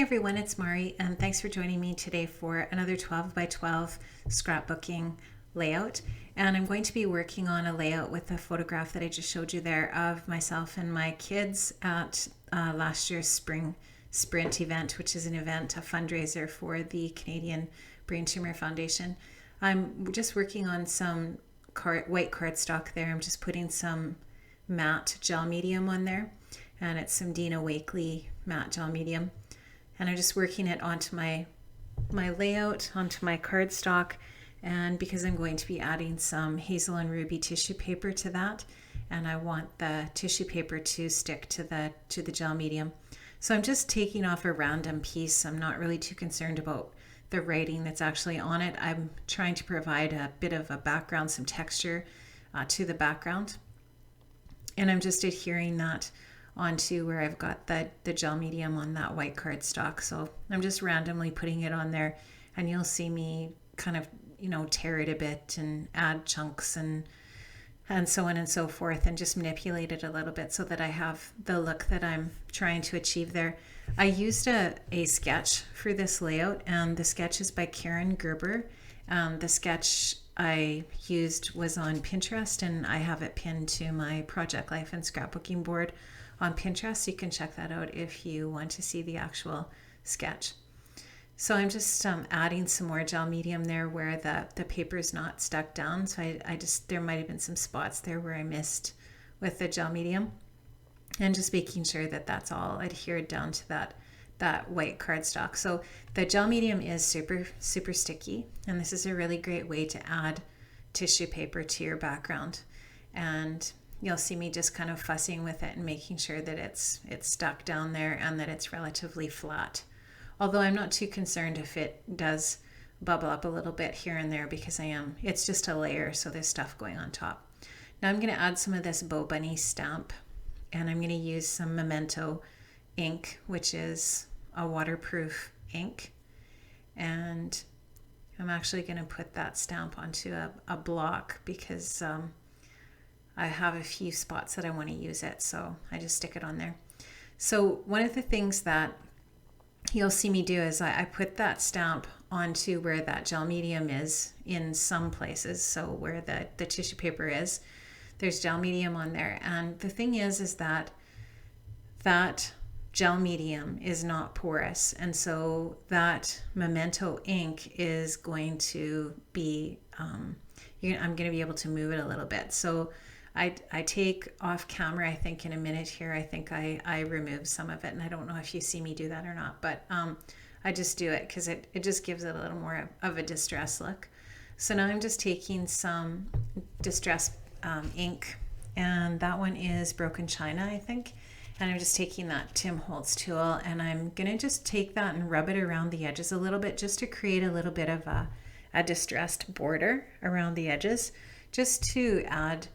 everyone, it's Mari, and thanks for joining me today for another 12 by 12 scrapbooking layout. And I'm going to be working on a layout with the photograph that I just showed you there of myself and my kids at last year's Spring Sprint event, which is an event, a fundraiser for the Canadian Brain Tumor Foundation. I'm just working on some white cardstock there. I'm just putting some matte gel medium on there, and it's some Dina Wakley matte gel medium. And I'm just working it onto my layout, onto my cardstock, and because I'm going to be adding some Hazel and Ruby tissue paper to that, and I want the tissue paper to stick to the gel medium. So I'm just taking off a random piece. I'm not really too concerned about the writing that's actually on it. I'm trying to provide a bit of a background, some texture to the background, and I'm just adhering that onto where I've got the gel medium on that white cardstock. So I'm just randomly putting it on there, and you'll see me kind of, tear it a bit and add chunks and so on and so forth, and just manipulate it a little bit so that I have the look that I'm trying to achieve there. I used a sketch for this layout, and the sketch is by Karen Gerber. The sketch I used was on Pinterest, and I have it pinned to my Project Life and Scrapbooking board on Pinterest. You can check that out if you want to see the actual sketch. So I'm just adding some more gel medium there where the paper is not stuck down. So I just, there might have been some spots there where I missed with the gel medium, and just making sure that that's all adhered down to that white cardstock. So the gel medium is super, super sticky, and this is a really great way to add tissue paper to your background. And you'll see me just kind of fussing with it and making sure that it's stuck down there and that it's relatively flat. Although I'm not too concerned if it does bubble up a little bit here and there, because it's just a layer, so there's stuff going on top. Now I'm going to add some of this Bo Bunny stamp, and I'm going to use some Memento ink, which is a waterproof ink. And I'm actually going to put that stamp onto a block because I have a few spots that I want to use it, so I just stick it on there. So one of the things that you'll see me do is I put that stamp onto where that gel medium is in some places. So where the tissue paper is, there's gel medium on there. And the thing is that gel medium is not porous. And so that Memento ink is going to be, I'm going to be able to move it a little bit. So I take off camera, I think in a minute here, I think I remove some of it, and I don't know if you see me do that or not, but I just do it because it just gives it a little more of a distress look. So now I'm just taking some distress ink, and that one is Broken China, I think, and I'm just taking that Tim Holtz tool, and I'm going to just take that and rub it around the edges a little bit, just to create a little bit of a distressed border around the edges, just to add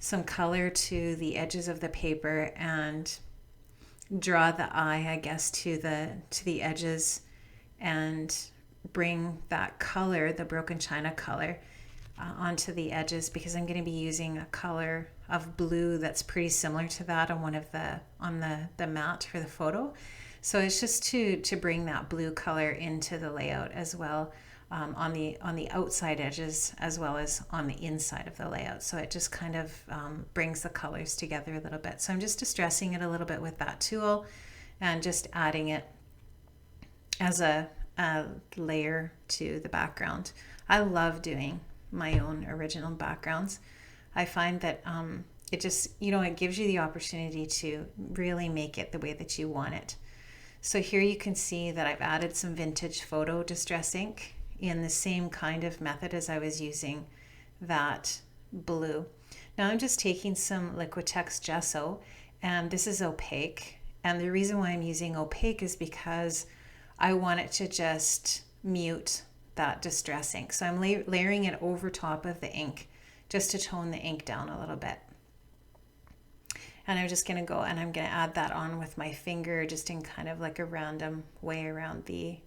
some color to the edges of the paper and draw the eye, I guess, to the edges, and bring that color, the Broken China color, onto the edges, because I'm going to be using a color of blue that's pretty similar to that on the mat for the photo. So it's just to bring that blue color into the layout as well. On the outside edges as well as on the inside of the layout. So it just kind of brings the colors together a little bit. So I'm just distressing it a little bit with that tool and just adding it as a layer to the background. I love doing my own original backgrounds. I find that it just, it gives you the opportunity to really make it the way that you want it. So here you can see that I've added some vintage photo distress ink in the same kind of method as I was using that blue. Now I'm just taking some Liquitex gesso, and this is opaque. And the reason why I'm using opaque is because I want it to just mute that distress ink. So I'm layering it over top of the ink just to tone the ink down a little bit. And I'm just going to go and I'm going to add that on with my finger, just in kind of like a random way around the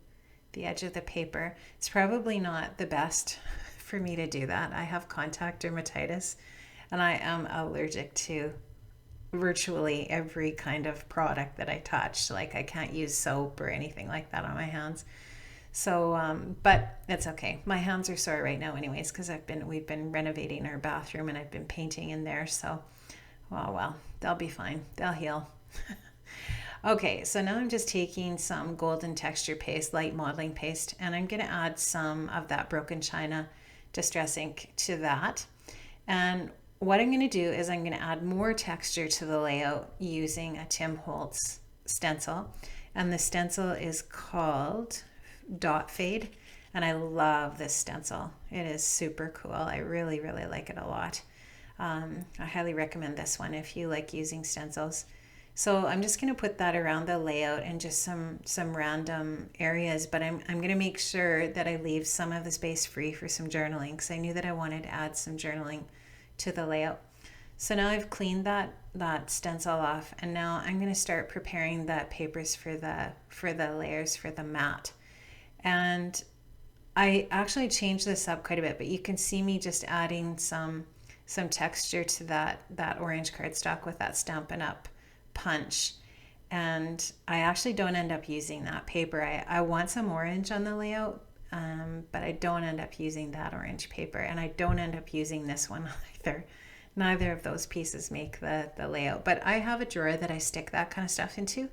edge of the paper. It's probably not the best for me to do that. I have contact dermatitis, and I am allergic to virtually every kind of product that I touch. Like I can't use soap or anything like that on my hands. So, but it's okay. My hands are sore right now, anyways, because we've been renovating our bathroom and I've been painting in there. So, well, they'll be fine. They'll heal. Okay, so now I'm just taking some golden texture paste, light modeling paste, and I'm going to add some of that Broken China Distress ink to that. And what I'm going to do is I'm going to add more texture to the layout using a Tim Holtz stencil. And the stencil is called Dot Fade. And I love this stencil. It is super cool. I really, really like it a lot. I highly recommend this one if you like using stencils. So I'm just going to put that around the layout and just some random areas, but I'm going to make sure that I leave some of the space free for some journaling because I knew that I wanted to add some journaling to the layout. So now I've cleaned that stencil off, and now I'm going to start preparing the papers for the layers for the mat. And I actually changed this up quite a bit, but you can see me just adding some texture to that orange cardstock with that Stampin' Up! Punch. And I actually don't end up using that paper. I want some orange on the layout, but I don't end up using that orange paper, and I don't end up using this one either. Neither of those pieces make the layout, but I have a drawer that I stick that kind of stuff into,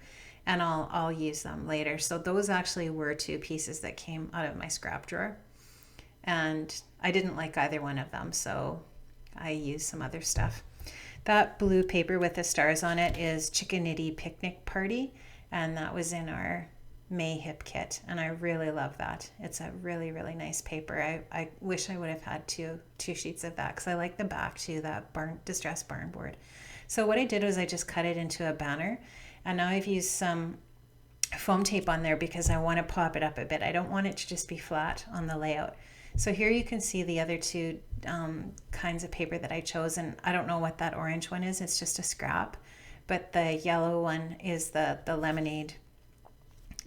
and I'll use them later. So those actually were two pieces that came out of my scrap drawer, and I didn't like either one of them, so I used some other stuff. That blue paper with the stars on it is Chickanitty Picnic Party, and that was in our May hip kit, and I really love that. It's a really, really nice paper. I wish I would have had two sheets of that because I like the back too, that distress barn board. So what I did was I just cut it into a banner, and now I've used some foam tape on there because I want to pop it up a bit. I don't want it to just be flat on the layout. So here you can see the other two kinds of paper that I chose, and I don't know what that orange one is. It's just a scrap, but the yellow one is the lemonade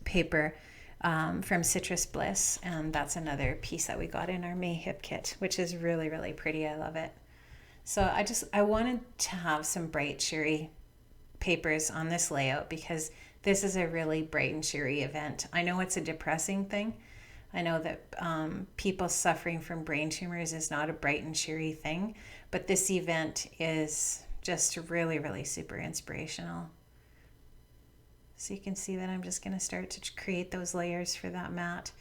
paper from Citrus Bliss, and that's another piece that we got in our May hip kit, which is really, really pretty. I love it. So I wanted to have some bright, cheery papers on this layout because this is a really bright and cheery event. I know it's a depressing thing. I know that people suffering from brain tumors is not a bright and cheery thing, but this event is just really, really super inspirational. So you can see that I'm just going to start to create those layers for that mat.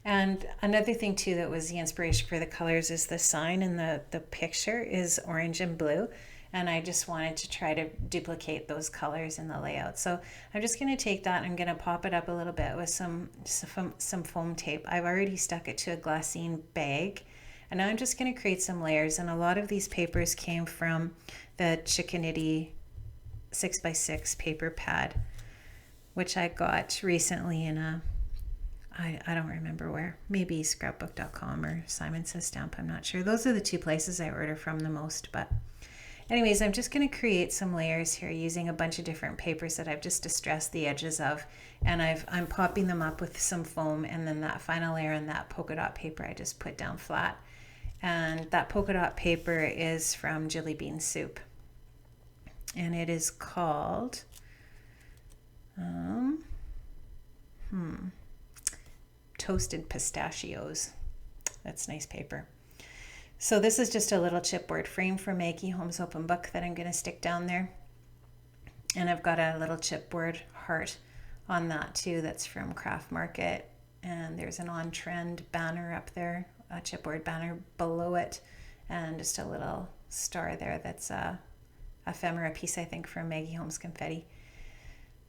And another thing too that was the inspiration for the colors is the sign in the picture is orange and blue. And I just wanted to try to duplicate those colors in the layout. So I'm just going to take that and I'm going to pop it up a little bit with some foam tape. I've already stuck it to a glassine bag. And now I'm just going to create some layers. And a lot of these papers came from the Chickanitty 6x6 paper pad, which I got recently in I don't remember where, maybe scrapbook.com or Simon Says Stamp, I'm not sure. Those are the two places I order from the most, but anyways, I'm just going to create some layers here using a bunch of different papers that I've just distressed the edges of, and I'm popping them up with some foam, and then that final layer on that polka dot paper I just put down flat. And that polka dot paper is from Jilly Bean Soup, and it is called Toasted Pistachios. That's nice paper. So this is just a little chipboard frame for Maggie Holmes Open Book that I'm going to stick down there. And I've got a little chipboard heart on that too that's from Craft Market. And there's an On Trend banner up there, a chipboard banner below it, and just a little star there that's a ephemera piece, I think, from Maggie Holmes Confetti.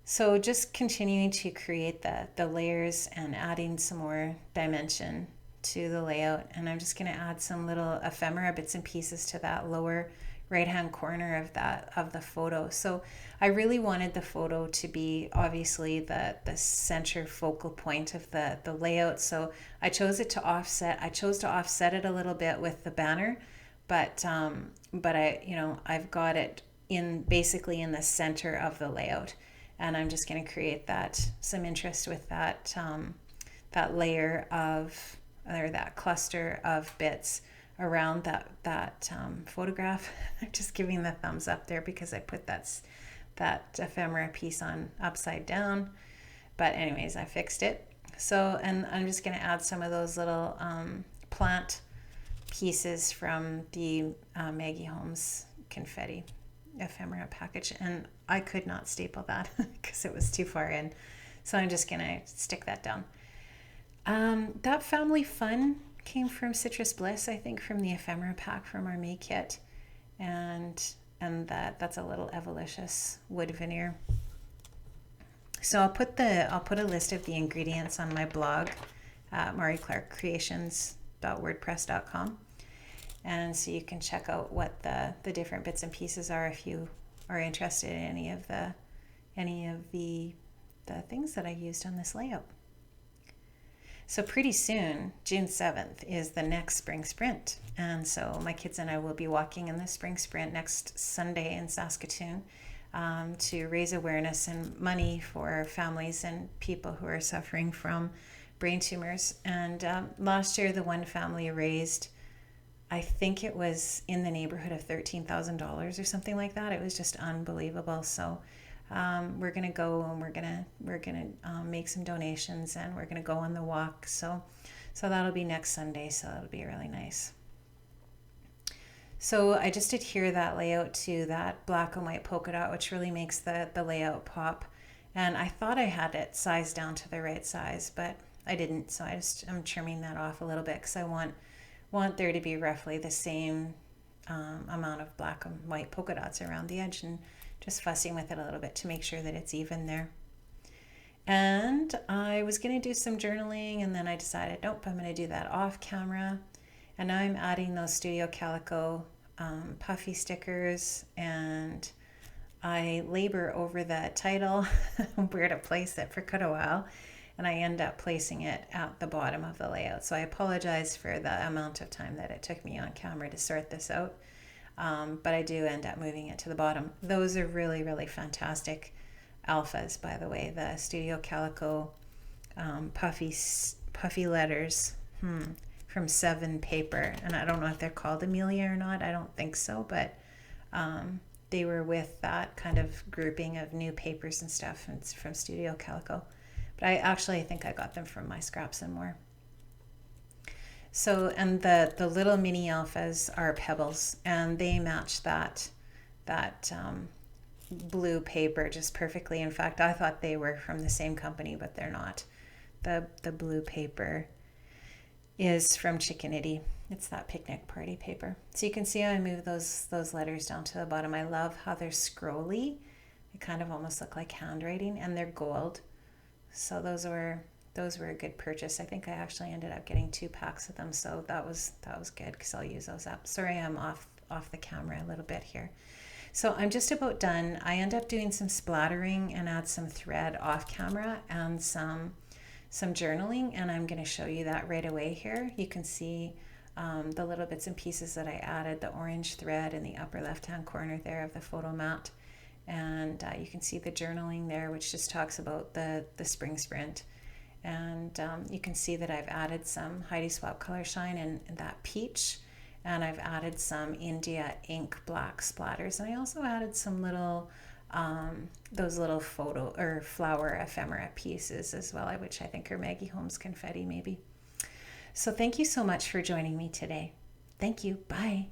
So just continuing to create the layers and adding some more dimension to the layout, and I'm just going to add some little ephemera bits and pieces to that lower right hand corner of the photo. So I really wanted the photo to be obviously the center focal point of the layout, so I chose to offset it a little bit with the banner, but I've got it basically in the center of the layout, and I'm just going to create some interest with that layer of, or that cluster of bits around that photograph. I'm just giving the thumbs up there because I put that ephemera piece on upside down. But anyways, I fixed it. So, and I'm just going to add some of those little plant pieces from the Maggie Holmes confetti ephemera package, and I could not staple that because it was too far in, so I'm just gonna stick that down. That family fun came from Citrus Bliss, I think, from the ephemera pack from our May kit, and that's a little Evolicious wood veneer. So I'll put a list of the ingredients on my blog, marieclarkcreations.wordpress.com. And so you can check out what the different bits and pieces are if you are interested in any of the things that I used on this layout. So pretty soon, June 7th, is the next spring sprint. And so my kids and I will be walking in the spring sprint next Sunday in Saskatoon to raise awareness and money for families and people who are suffering from brain tumors. And last year, the one family raised, I think it was in the neighborhood of $13,000 or something like that. It was just unbelievable. So we're gonna go and we're gonna make some donations, and we're gonna go on the walk. So that'll be next Sunday. So that'll be really nice. So I just adhere that layout to that black and white polka dot, which really makes the layout pop. And I thought I had it sized down to the right size, but I didn't. So I'm trimming that off a little bit because I want there to be roughly the same amount of black and white polka dots around the edge, and just fussing with it a little bit to make sure that it's even there. And I was going to do some journaling, and then I decided, nope, I'm going to do that off camera. And now I'm adding those Studio Calico puffy stickers, and I labor over the title, where to place it for quite a while. And I end up placing it at the bottom of the layout. So I apologize for the amount of time that it took me on camera to sort this out. But I do end up moving it to the bottom. Those are really, really fantastic alphas, by the way. The Studio Calico puffy letters from Seven Paper. And I don't know if they're called Amelia or not. I don't think so. But they were with that kind of grouping of new papers and stuff. And it's from Studio Calico. But I think I got them from My Scraps and More. So, and the little mini alphas are pebbles, and they match that blue paper just perfectly. In fact, I thought they were from the same company, but they're not. The blue paper is from Chickenity. It's that picnic party paper. So you can see how I move those letters down to the bottom. I love how they're scrolly. They kind of almost look like handwriting, and they're gold. So those were a good purchase. I think I actually ended up getting 2 packs of them, so that was good because I'll use those up. Sorry, I'm off the camera a little bit here. So I'm just about done. I end up doing some splattering and add some thread off camera and some journaling, and I'm going to show you that right away here. You can see the little bits and pieces that I added, the orange thread in the upper left-hand corner there of the photo mat. And you can see the journaling there, which just talks about the spring sprint. And you can see that I've added some Heidi Swap Color Shine in that peach. And I've added some India ink black splatters. And I also added some little, those little photo or flower ephemera pieces as well, which I think are Maggie Holmes confetti maybe. So thank you so much for joining me today. Thank you. Bye.